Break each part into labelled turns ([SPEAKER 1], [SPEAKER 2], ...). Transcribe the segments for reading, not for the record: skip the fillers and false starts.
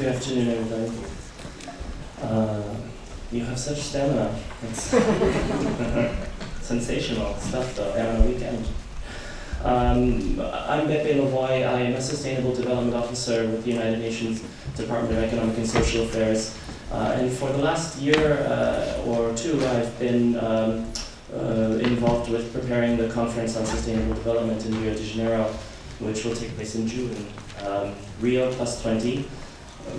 [SPEAKER 1] Good afternoon, everybody. You have such stamina. It's sensational stuff, though, and on a weekend. I'm Beppe Lovoi. I am a Sustainable Development Officer with the United Nations Department of Economic and Social Affairs. And for the last year or two, I've been involved with preparing the Conference on Sustainable Development in Rio de Janeiro, which will take place in June. Rio Plus 20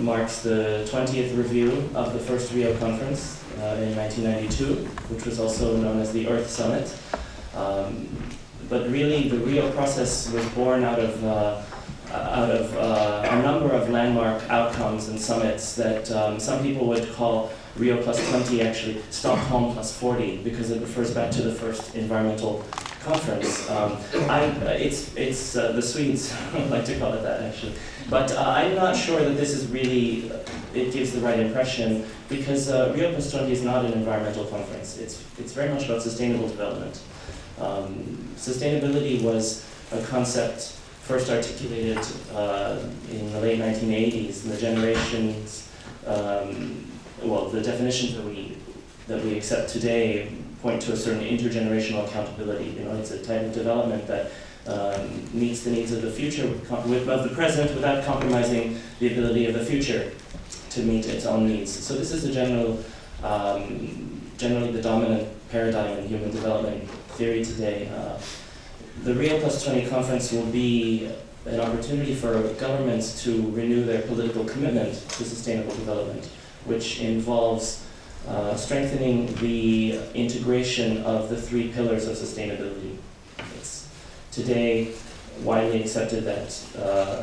[SPEAKER 1] marks the 20th review of the first Rio Conference in 1992, which was also known as the Earth Summit. But really, the Rio process was born out of a number of landmark outcomes and summits that some people would call Rio Plus 20, actually Stockholm Plus 40, because it refers back to the first environmental conference. It's the Swedes like to call it that, actually. But I'm not sure that this is really, it gives the right impression, because Rio Plus 20 is not an environmental conference. It's very much about sustainable development. Sustainability was a concept first articulated in the late 1980s, and the generations, the definitions that we accept today point to a certain intergenerational accountability. You know, it's a type of development that meets the needs of the future, of the present, without compromising the ability of the future to meet its own needs. So this is a generally the dominant paradigm in human development theory today. The Rio Plus 20 conference will be an opportunity for governments to renew their political commitment to sustainable development, which involves strengthening the integration of the three pillars of sustainability. It's today widely accepted that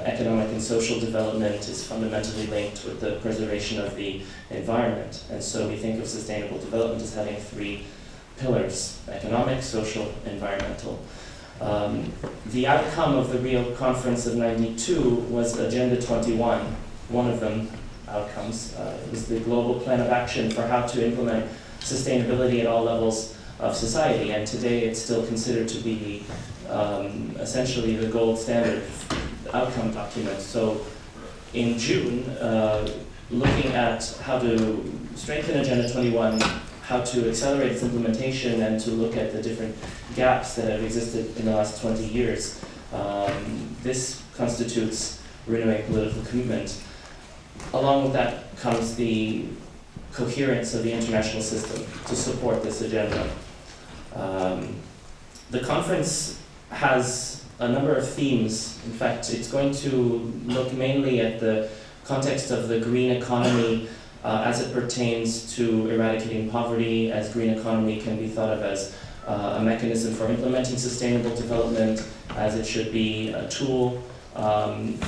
[SPEAKER 1] economic and social development is fundamentally linked with the preservation of the environment. And so we think of sustainable development as having three pillars: economic, social, environmental. The outcome of the Rio Conference of '92 was Agenda 21. One of them outcomes was the global plan of action for how to implement sustainability at all levels of society, and today it's still considered to be essentially the gold standard outcome document. So in June, looking at how to strengthen Agenda 21, how to accelerate its implementation, and to look at the different gaps that have existed in the last 20 years, this constitutes renewing political commitment. Along with that comes the coherence of the international system to support this agenda. The conference has a number of themes. In fact, it's going to look mainly at the context of the green economy as it pertains to eradicating poverty, as green economy can be thought of as a mechanism for implementing sustainable development, as it should be a tool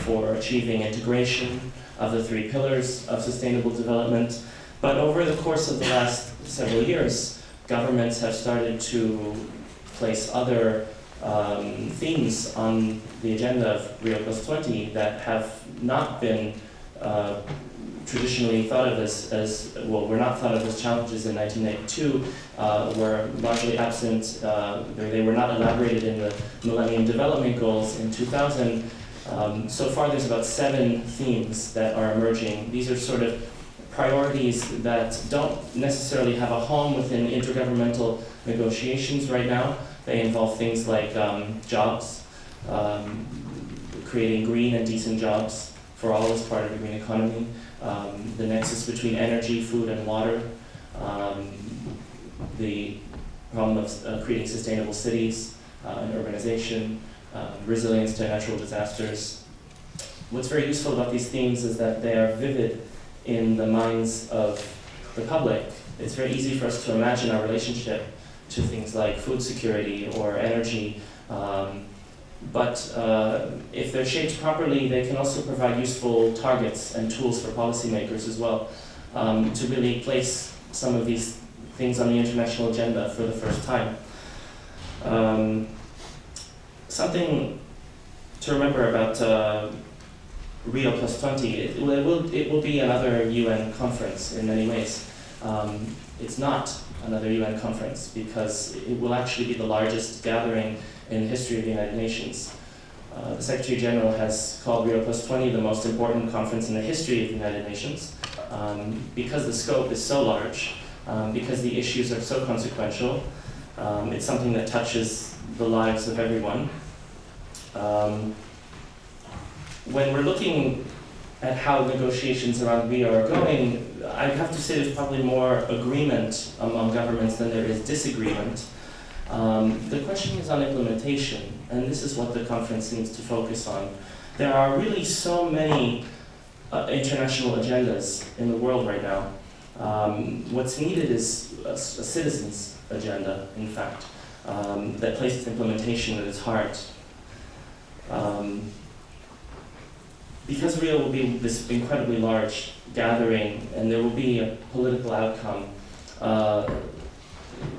[SPEAKER 1] for achieving integration of the three pillars of sustainable development. But over the course of the last several years, governments have started to place other themes on the agenda of Rio Plus 20 that have not been traditionally thought of were not thought of as challenges in 1992, were largely absent. They were not elaborated in the Millennium Development Goals in 2000. So far, there's about 7 themes that are emerging. These are sort of priorities that don't necessarily have a home within intergovernmental negotiations right now. They involve things like jobs, creating green and decent jobs for all as part of the green economy, the nexus between energy, food, and water, the problem of creating sustainable cities and urbanization, resilience to natural disasters. What's very useful about these themes is that they are vivid in the minds of the public. It's very easy for us to imagine our relationship to things like food security or energy, but if they're shaped properly, they can also provide useful targets and tools for policymakers as well, to really place some of these things on the international agenda for the first time. Something to remember about Rio Plus 20, it will be another UN conference in many ways. It's not another UN conference because it will actually be the largest gathering in the history of the United Nations. The Secretary General has called Rio Plus 20 the most important conference in the history of the United Nations because the scope is so large, because the issues are so consequential. It's something that touches the lives of everyone. When we're looking at how negotiations around Rio are going, I have to say there's probably more agreement among governments than there is disagreement. The question is on implementation, and this is what the conference needs to focus on. There are really so many international agendas in the world right now. What's needed is a citizens' agenda, in fact, that places implementation at its heart. Because Rio will be this incredibly large gathering and there will be a political outcome,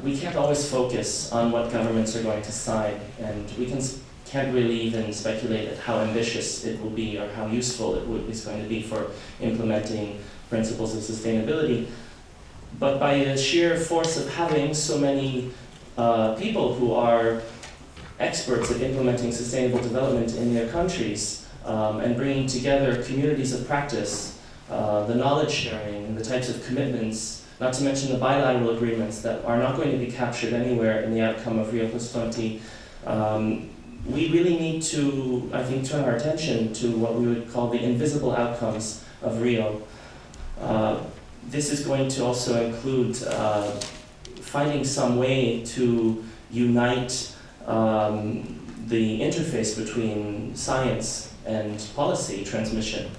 [SPEAKER 1] we can't always focus on what governments are going to sign, and we can't really even speculate at how ambitious it will be or how useful it's going to be for implementing principles of sustainability. But by the sheer force of having so many people who are experts at implementing sustainable development in their countries, and bringing together communities of practice, the knowledge sharing, and the types of commitments, not to mention the bilateral agreements that are not going to be captured anywhere in the outcome of Rio Plus 20, we really need to, I think, turn our attention to what we would call the invisible outcomes of Rio. This is going to also include finding some way to unite the interface between science and policy transmission.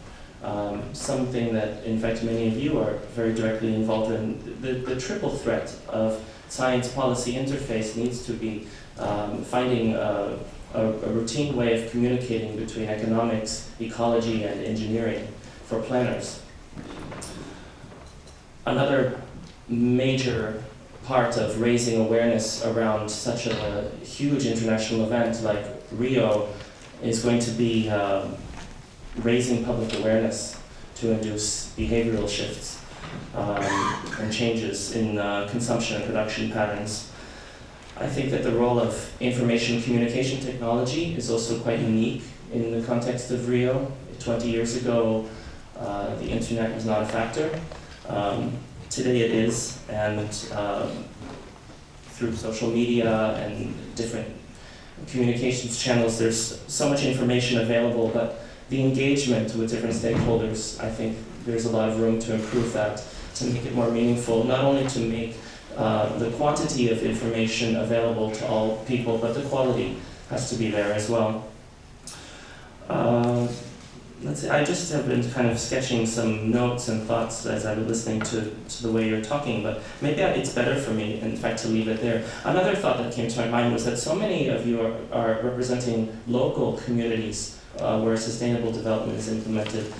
[SPEAKER 1] Something that, in fact, many of you are very directly involved in. The triple threat of science-policy interface needs to be finding a routine way of communicating between economics, ecology, and engineering for planners. Another major part of raising awareness around such a huge international event like Rio is going to be raising public awareness to induce behavioral shifts and changes in consumption and production patterns. I think that the role of information communication technology is also quite unique in the context of Rio. 20 years ago, the internet was not a factor. Today it is, and through social media and different communications channels, there's so much information available, but the engagement with different stakeholders, I think there's a lot of room to improve that, to make it more meaningful, not only to make the quantity of information available to all people, but the quality has to be there as well. Let's see, I just have been kind of sketching some notes and thoughts as I was listening to the way you're talking, but maybe it's better for me, in fact, to leave it there. Another thought that came to my mind was that so many of you are representing local communities where sustainable development is implemented.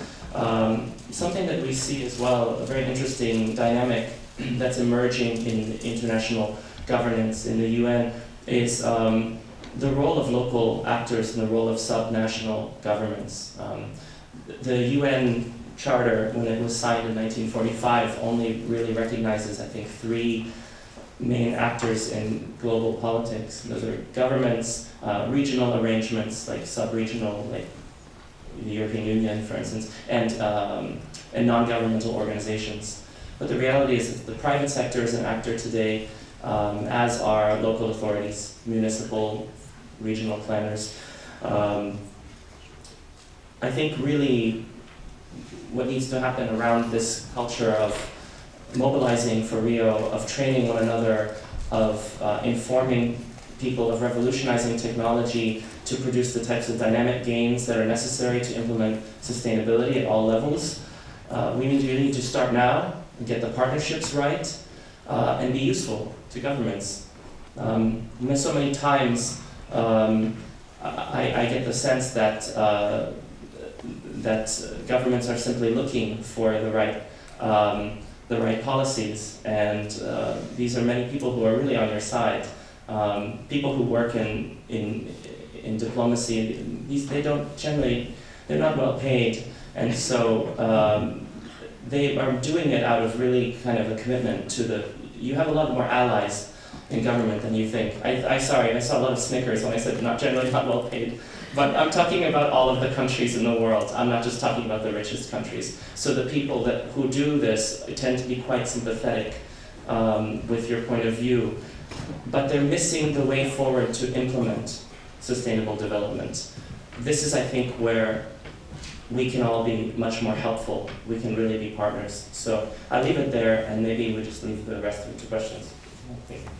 [SPEAKER 1] Something that we see as well, a very interesting dynamic that's emerging in international governance in the UN is the role of local actors and the role of subnational governments. The UN Charter, when it was signed in 1945, only really recognizes, I think, 3 main actors in global politics. Those are governments, regional arrangements, like sub-regional, like the European Union, for instance, and non-governmental organizations. But the reality is that the private sector is an actor today, as are local authorities, municipal, regional planners. I think really what needs to happen around this culture of mobilizing for Rio, of training one another, of informing people, of revolutionizing technology to produce the types of dynamic gains that are necessary to implement sustainability at all levels. We really need to start now and get the partnerships right and be useful to governments. So many times I get the sense that governments are simply looking for the right policies, and these are many people who are really on your side. People who work in diplomacy, they're not well paid, and so they are doing it out of really kind of a commitment to you have a lot more allies in government than you think. I saw a lot of snickers when I said generally not well paid. But I'm talking about all of the countries in the world. I'm not just talking about the richest countries. So the people who do this tend to be quite sympathetic with your point of view, but they're missing the way forward to implement sustainable development. This is, I think, where we can all be much more helpful. We can really be partners. So I'll leave it there, and maybe we just leave the rest of it to questions. Thank you.